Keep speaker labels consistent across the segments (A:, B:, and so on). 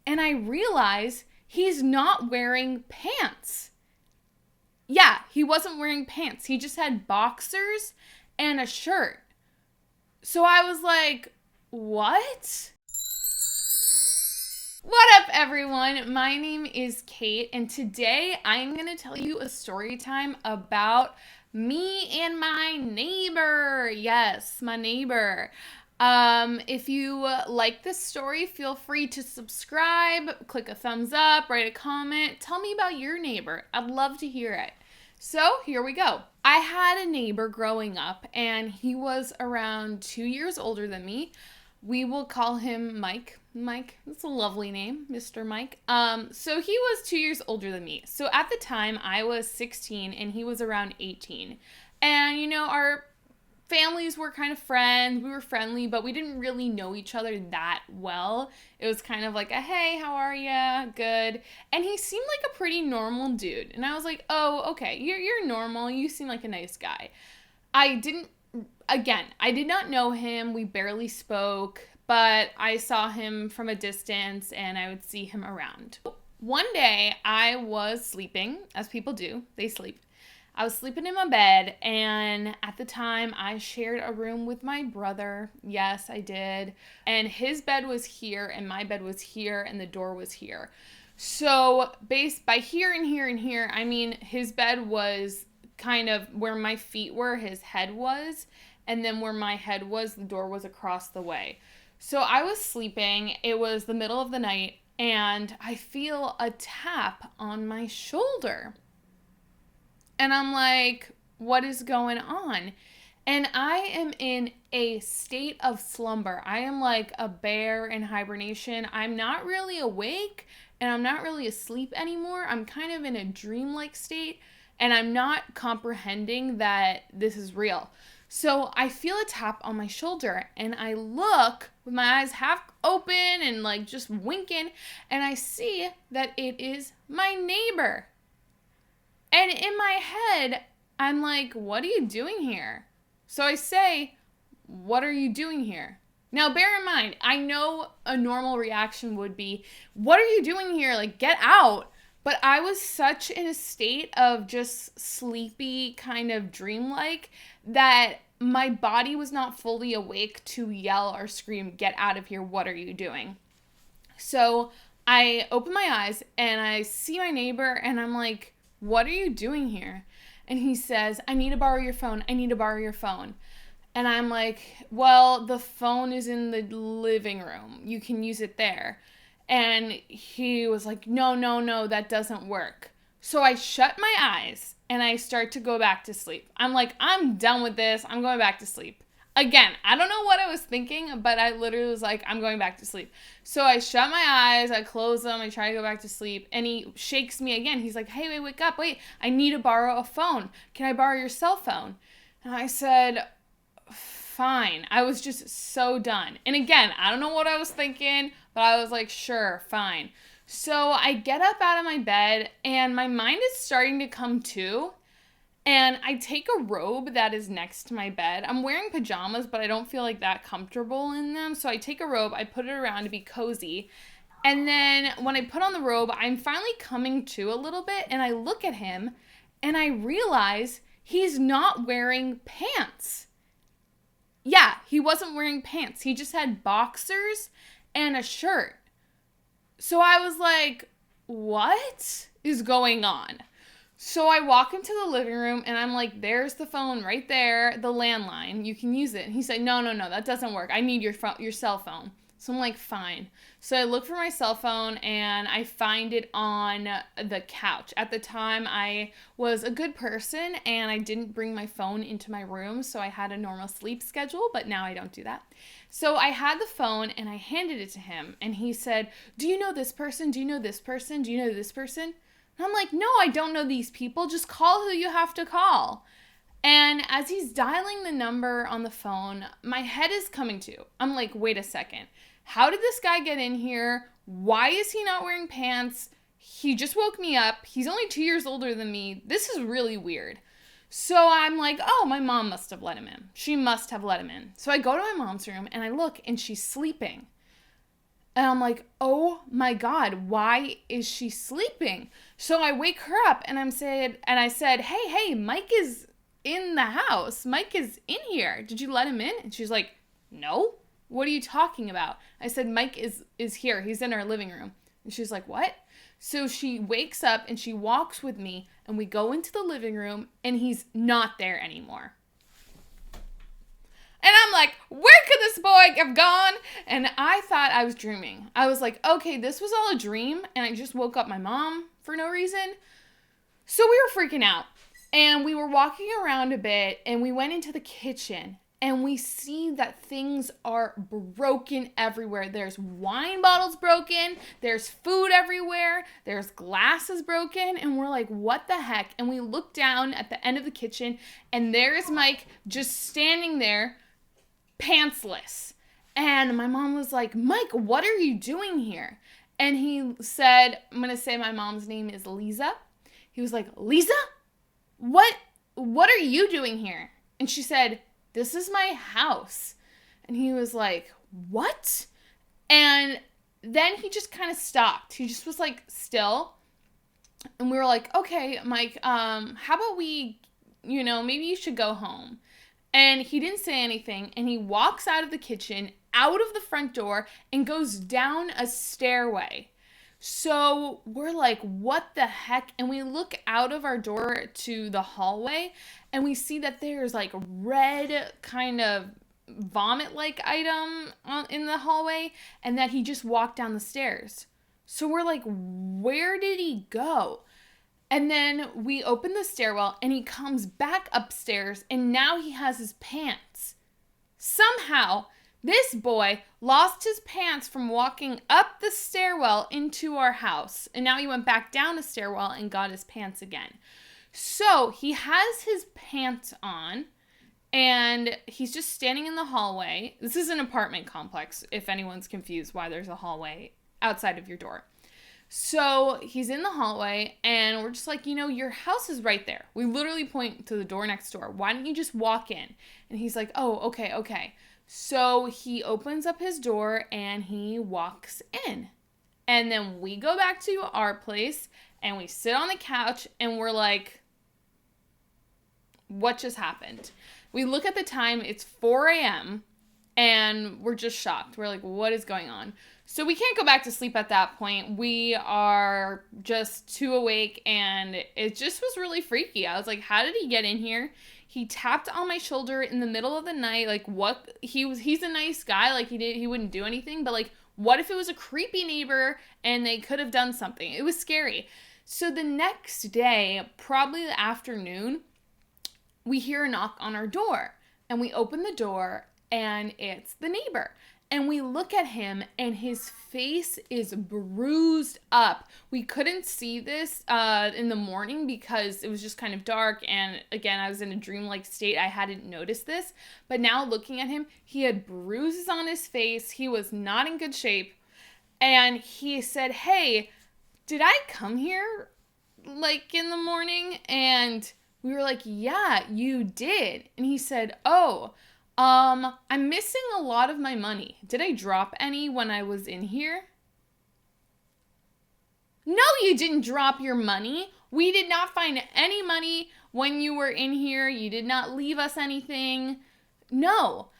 A: and I realize he's not wearing pants. Yeah, he wasn't wearing pants. He just had boxers and a shirt. So I was like, what? What up, everyone? My name is Kate, and today I'm going to tell you a story time about me and my neighbor. Yes, my neighbor. If you like this story, feel free to subscribe, click a thumbs up, write a comment. Tell me about your neighbor. I'd love to hear it. So here we go. I had a neighbor growing up, and he was around 2 years older than me. We will call him Mike. Mike, that's a lovely name, Mr. Mike. So he was 2 years older than me. So at the time, I was 16 and he was around 18. And, our families were kind of friends. We were friendly, but we didn't really know each other that well. It was kind of like a, hey, how are ya? Good. And he seemed like a pretty normal dude. And I was like, oh, okay, you're normal. You seem like a nice guy. I did not know him. We barely spoke, but I saw him from a distance and I would see him around. One day I was sleeping, as people do, they sleep. I was sleeping in my bed, and at the time I shared a room with my brother. Yes, I did. And his bed was here and my bed was here and the door was here. So by here and here and here, I mean his bed was kind of where my feet were, his head was, and then where my head was, the door was across the way. So I was sleeping, it was the middle of the night, and I feel a tap on my shoulder. And I'm like, what is going on? And I am in a state of slumber. I am like a bear in hibernation. I'm not really awake, and I'm not really asleep anymore. I'm kind of in a dreamlike state, and I'm not comprehending that this is real. So I feel a tap on my shoulder, and I look with my eyes half open and like just winking, and I see that it is my neighbor. And in my head, I'm like, what are you doing here? So I say, what are you doing here? Now, bear in mind, I know a normal reaction would be, what are you doing here? Like, get out. But I was such in a state of just sleepy, kind of dreamlike, that my body was not fully awake to yell or scream, get out of here, what are you doing? So I open my eyes and I see my neighbor and I'm like, what are you doing here? And he says, I need to borrow your phone. I need to borrow your phone. And I'm like, well, the phone is in the living room. You can use it there. And he was like, no, that doesn't work. So I shut my eyes and I start to go back to sleep. I'm like, I'm done with this. I'm going back to sleep. Again, I don't know what I was thinking, but I literally was like, I'm going back to sleep. So I shut my eyes, I close them, I try to go back to sleep, and he shakes me again. He's like, hey, wake up, wait, I need to borrow a phone. Can I borrow your cell phone? And I said, fine. I was just so done. And again, I don't know what I was thinking, but I was like, sure, fine. So I get up out of my bed, and my mind is starting to come to. And I take a robe that is next to my bed. I'm wearing pajamas, but I don't feel like that comfortable in them. So I take a robe, I put it around to be cozy. And then when I put on the robe, I'm finally coming to a little bit. And I look at him and I realize he's not wearing pants. Yeah, he wasn't wearing pants. He just had boxers and a shirt. So I was like, what is going on? So I walk into the living room and I'm like, there's the phone right there, the landline. You can use it. And he's like, no, that doesn't work. I need your cell phone. So I'm like, fine. So I look for my cell phone and I find it on the couch. At the time, I was a good person and I didn't bring my phone into my room. So I had a normal sleep schedule, but now I don't do that. So I had the phone and I handed it to him. And he said, do you know this person? Do you know this person? Do you know this person? And I'm like, no, I don't know these people. Just call who you have to call. And as he's dialing the number on the phone, my head is coming to. I'm like, wait a second. How did this guy get in here? Why is he not wearing pants? He just woke me up. He's only 2 years older than me. This is really weird. So I'm like, oh, my mom must have let him in. She must have let him in. So I go to my mom's room and I look and she's sleeping. And I'm like, oh my God, why is she sleeping? So I wake her up and I said, hey, Mike is in the house. Mike is in here. Did you let him in? And she's like, no. What are you talking about? I said, Mike is here. He's in our living room. And she's like, what? So she wakes up and she walks with me and we go into the living room and he's not there anymore. And I'm like, where could this boy have gone? And I thought I was dreaming. I was like, okay, this was all a dream. And I just woke up my mom for no reason. So we were freaking out. And we were walking around a bit and we went into the kitchen. And we see that things are broken everywhere. There's wine bottles broken. There's food everywhere. There's glasses broken. And we're like, what the heck? And we look down at the end of the kitchen. And there's Mike just standing there, pantsless. And my mom was like, Mike, what are you doing here? And he said, I'm going to say my mom's name is Lisa. He was like, Lisa? What are you doing here? And she said, this is my house. And he was like, what? And then he just kind of stopped. He just was like still. And we were like, okay, Mike, how about we, maybe you should go home. And he didn't say anything. And he walks out of the kitchen, out of the front door, and goes down a stairway. So we're like, what the heck? And we look out of our door to the hallway and we see that there's like red kind of vomit-like item in the hallway and that he just walked down the stairs. So we're like, where did he go? And then we open the stairwell and he comes back upstairs and now he has his pants. Somehow, this boy lost his pants from walking up the stairwell into our house. And now he went back down the stairwell and got his pants again. So he has his pants on and he's just standing in the hallway. This is an apartment complex, if anyone's confused why there's a hallway outside of your door. So he's in the hallway and we're just like, your house is right there. We literally point to the door next door. Why don't you just walk in? And he's like, oh, okay. So he opens up his door and he walks in. And then we go back to our place and we sit on the couch and we're like, what just happened? We look at the time, it's 4 a.m. and we're just shocked. We're like, what is going on? So we can't go back to sleep at that point. We are just too awake and it just was really freaky. I was like, how did he get in here? He tapped on my shoulder in the middle of the night. Like, what? He's a nice guy. Like, he wouldn't do anything. But, like, what if it was a creepy neighbor and they could have done something? It was scary. So the next day, probably the afternoon, we hear a knock on our door. And we open the door and it's the neighbor. And we look at him and his face is bruised up. We couldn't see this in the morning because it was just kind of dark. And again, I was in a dreamlike state. I hadn't noticed this. But now looking at him, he had bruises on his face. He was not in good shape. And he said, hey, did I come here like in the morning? And we were like, yeah, you did. And he said, oh, I'm missing a lot of my money. Did I drop any when I was in here? No, you didn't drop your money. We did not find any money when you were in here. You did not leave us anything. No.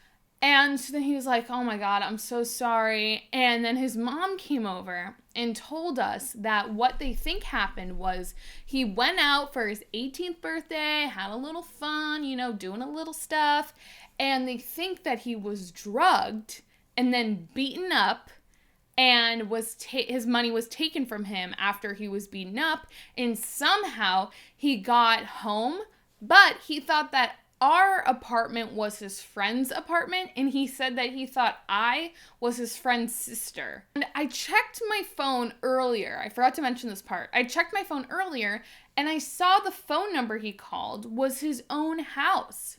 A: And so then he was like, oh my God, I'm so sorry. And then his mom came over and told us that what they think happened was he went out for his 18th birthday, had a little fun, doing a little stuff. And they think that he was drugged and then beaten up and his money was taken from him after he was beaten up. And somehow he got home, but he thought that our apartment was his friend's apartment. And he said that he thought I was his friend's sister. And I checked my phone earlier. I forgot to mention this part. I checked my phone earlier and I saw the phone number he called was his own house.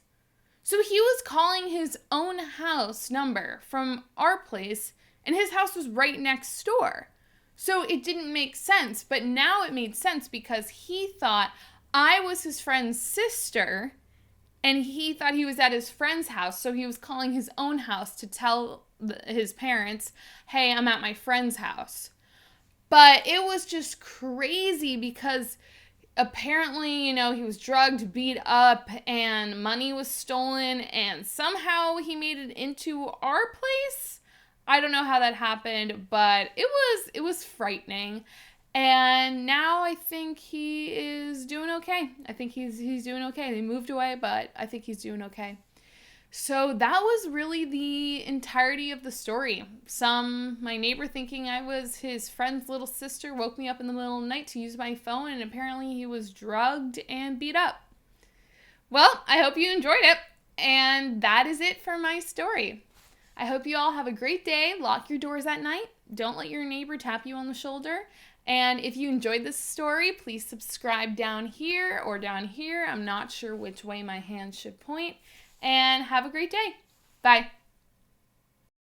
A: So he was calling his own house number from our place, and his house was right next door. So it didn't make sense, but now it made sense because he thought I was his friend's sister, and he thought he was at his friend's house, so he was calling his own house to tell his parents, hey, I'm at my friend's house. But it was just crazy because apparently, he was drugged, beat up, and money was stolen, and somehow he made it into our place. I don't know how that happened, but it was frightening. And now I think he is doing okay. I think he's doing okay. They moved away, but I think he's doing okay. So that was really the entirety of the story. My neighbor thinking I was his friend's little sister woke me up in the middle of the night to use my phone, and apparently he was drugged and beat up. Well, I hope you enjoyed it, and that is it for my story. I hope you all have a great day. Lock your doors at night. Don't let your neighbor tap you on the shoulder. And if you enjoyed this story, please subscribe down here or down here. I'm not sure which way my hand should point. And have a great day. Bye.